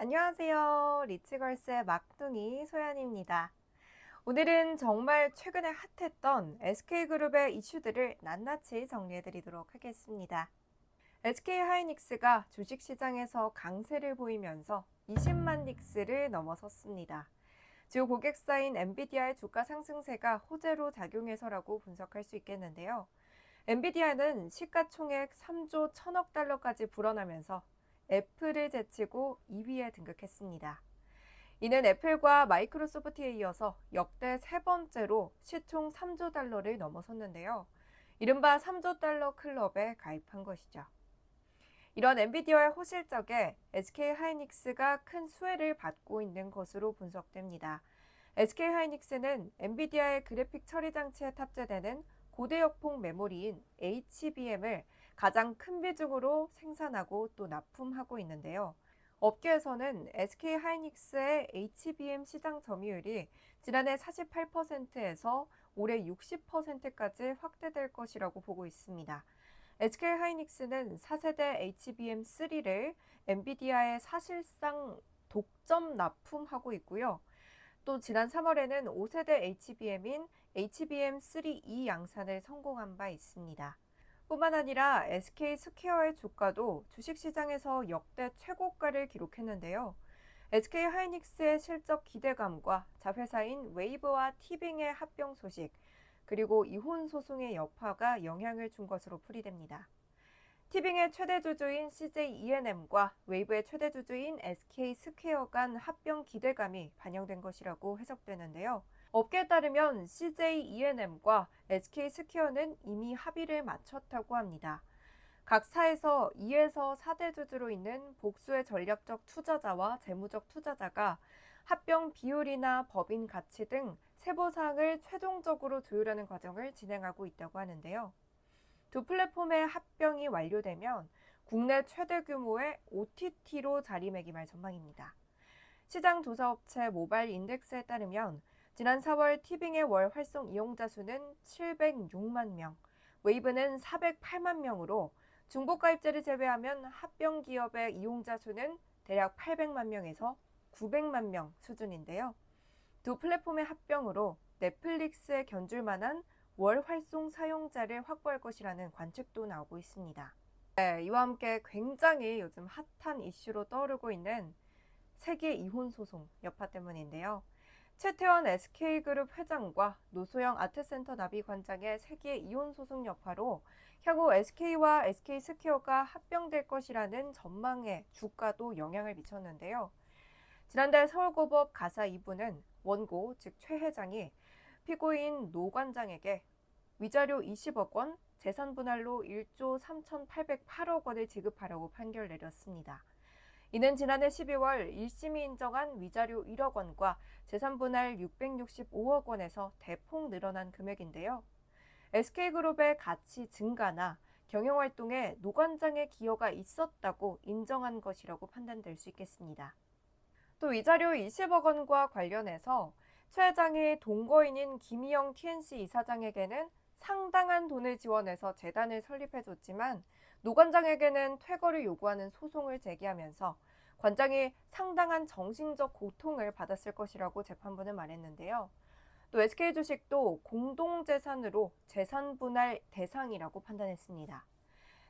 안녕하세요. 리치걸스의 막둥이 소연입니다. 오늘은 정말 최근에 핫했던 SK그룹의 이슈들을 낱낱이 정리해드리도록 하겠습니다. SK하이닉스가 주식시장에서 강세를 보이면서 20만 닉스를 넘어섰습니다. 주요 고객사인 엔비디아의 주가 상승세가 호재로 작용해서라고 분석할 수 있겠는데요. 엔비디아는 시가총액 3조 1천억 달러까지 불어나면서 애플을 제치고 2위에 등극했습니다. 이는 애플과 마이크로소프트에 이어서 역대 세 번째로 시총 3조 달러를 넘어섰는데요. 이른바 3조 달러 클럽에 가입한 것이죠. 이런 엔비디아의 호실적에 SK하이닉스가 큰 수혜를 받고 있는 것으로 분석됩니다. SK하이닉스는 엔비디아의 그래픽 처리 장치에 탑재되는 고대역폭 메모리인 HBM을 가장 큰 비중으로 생산하고 또 납품하고 있는데요. 업계에서는 SK하이닉스의 HBM 시장 점유율이 지난해 48%에서 올해 60%까지 확대될 것이라고 보고 있습니다. SK하이닉스는 4세대 HBM3를 엔비디아에 사실상 독점 납품하고 있고요. 또 지난 3월에는 5세대 HBM인 HBM3E 양산을 성공한 바 있습니다. 뿐만 아니라 SK스퀘어의 주가도 주식시장에서 역대 최고가를 기록했는데요. SK하이닉스의 실적 기대감과 자회사인 웨이브와 티빙의 합병 소식, 그리고 이혼 소송의 여파가 영향을 준 것으로 풀이됩니다. 티빙의 최대 주주인 CJ E&M과 웨이브의 최대 주주인 SK스퀘어 간 합병 기대감이 반영된 것이라고 해석되는데요. 업계에 따르면 CJ E&M과 SK스퀘어는 이미 합의를 마쳤다고 합니다. 각 사에서 2에서 4대 주주로 있는 복수의 전략적 투자자와 재무적 투자자가 합병 비율이나 법인 가치 등 세부 사항을 최종적으로 조율하는 과정을 진행하고 있다고 하는데요. 두 플랫폼의 합병이 완료되면 국내 최대 규모의 OTT로 자리매김할 전망입니다. 시장 조사업체 모바일 인덱스에 따르면 지난 4월 티빙의 월 활성 이용자 수는 706만 명, 웨이브는 408만 명으로 중복 가입자를 제외하면 합병 기업의 이용자 수는 대략 800만 명에서 900만 명 수준인데요. 두 플랫폼의 합병으로 넷플릭스에 견줄 만한 월 활송 사용자를 확보할 것이라는 관측도 나오고 있습니다. 네, 이와 함께 굉장히 요즘 핫한 이슈로 떠오르고 있는 세계 이혼 소송 여파 때문인데요. 최태원 SK그룹 회장과 노소영 아트센터 나비관장의 세계 이혼 소송 여파로 향후 SK와 SK스퀘어가 합병될 것이라는 전망에 주가도 영향을 미쳤는데요. 지난달 서울고법 가사 2부는 원고, 즉 최 회장이 피고인 노 관장에게 위자료 20억 원, 재산 분할로 1조 3,808억 원을 지급하라고 판결 내렸습니다. 이는 지난해 12월 1심이 인정한 위자료 1억 원과 재산 분할 665억 원에서 대폭 늘어난 금액인데요. SK그룹의 가치 증가나 경영활동에 노 관장의 기여가 있었다고 인정한 것이라고 판단될 수 있겠습니다. 또 위자료 20억 원과 관련해서 최 회장이 동거인인 김희영 TNC 이사장에게는 상당한 돈을 지원해서 재단을 설립해줬지만 노 관장에게는 퇴거를 요구하는 소송을 제기하면서 관장이 상당한 정신적 고통을 받았을 것이라고 재판부는 말했는데요. 또 SK 주식도 공동재산으로 재산 분할 대상이라고 판단했습니다.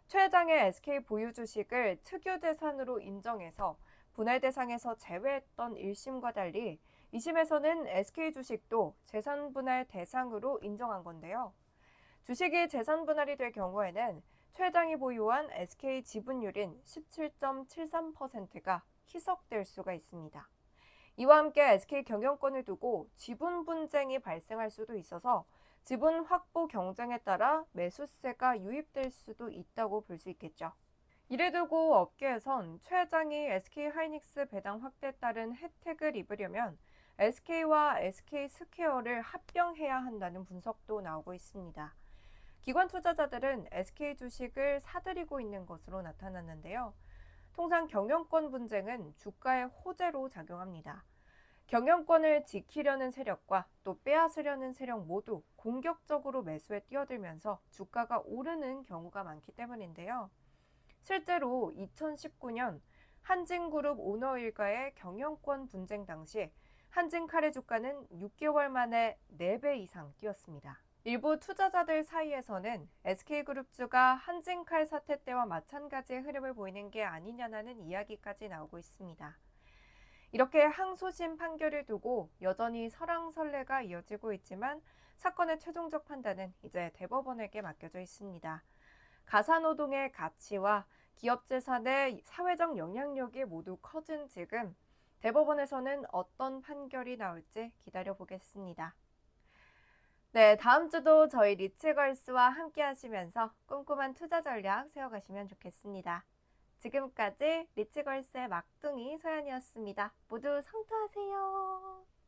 최 회장의 SK 보유 주식을 특유재산으로 인정해서 분할 대상에서 제외했던 1심과 달리 2심에서는 SK 주식도 재산 분할 대상으로 인정한 건데요. 주식이 재산 분할이 될 경우에는 최 회장이 보유한 SK 지분율인 17.73%가 희석될 수가 있습니다. 이와 함께 SK 경영권을 두고 지분 분쟁이 발생할 수도 있어서 지분 확보 경쟁에 따라 매수세가 유입될 수도 있다고 볼 수 있겠죠. 이를 두고 업계에선 최 회장이 SK하이닉스 배당 확대에 따른 혜택을 입으려면 SK와 SK스퀘어를 합병해야 한다는 분석도 나오고 있습니다. 기관 투자자들은 SK 주식을 사들이고 있는 것으로 나타났는데요. 통상 경영권 분쟁은 주가의 호재로 작용합니다. 경영권을 지키려는 세력과 또 빼앗으려는 세력 모두 공격적으로 매수에 뛰어들면서 주가가 오르는 경우가 많기 때문인데요. 실제로 2019년 한진그룹 오너 일가의 경영권 분쟁 당시 한진칼의 주가는 6개월 만에 4배 이상 뛰었습니다. 일부 투자자들 사이에서는 SK그룹주가 한진칼 사태 때와 마찬가지의 흐름을 보이는 게 아니냐는 이야기까지 나오고 있습니다. 이렇게 항소심 판결을 두고 여전히 설왕설래가 이어지고 있지만 사건의 최종적 판단은 이제 대법원에게 맡겨져 있습니다. 가사노동의 가치와 기업 재산의 사회적 영향력이 모두 커진 지금 대법원에서는 어떤 판결이 나올지 기다려보겠습니다. 네, 다음 주도 저희 리츠걸스와 함께 하시면서 꼼꼼한 투자 전략 세워가시면 좋겠습니다. 지금까지 리츠걸스의 막둥이 소연이었습니다. 모두 성투하세요.